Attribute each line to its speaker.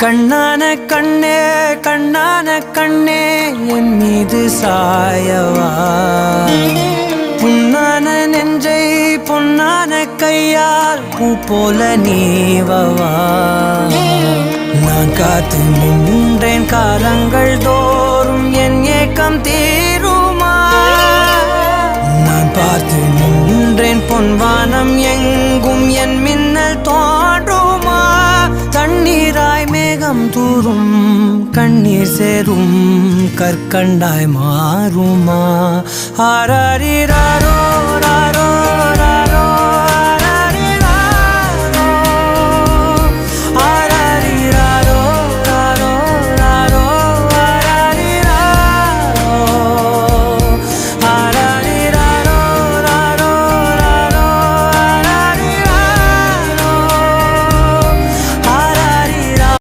Speaker 1: கண்ணான கண்ணே கண்ணான கண்ணே என் மீது சாயவா புண்ணான நெஞ்சை பொன்னான கையால் பூ போல நீவவா நான் காத்து நின்றேன் காலங்கள் தோறும் என் ஏக்கம் தீருமா நான் பார்த்து நின்றேன் பொன்வானம் எங்கும் என் மின்னல் தோன்றுமா தண்ணீராய் மேகம் தூரும் கண்ணீர் சேரும் கற்கண்டாய் மாறுமா ஆராரிராரோ ராரோ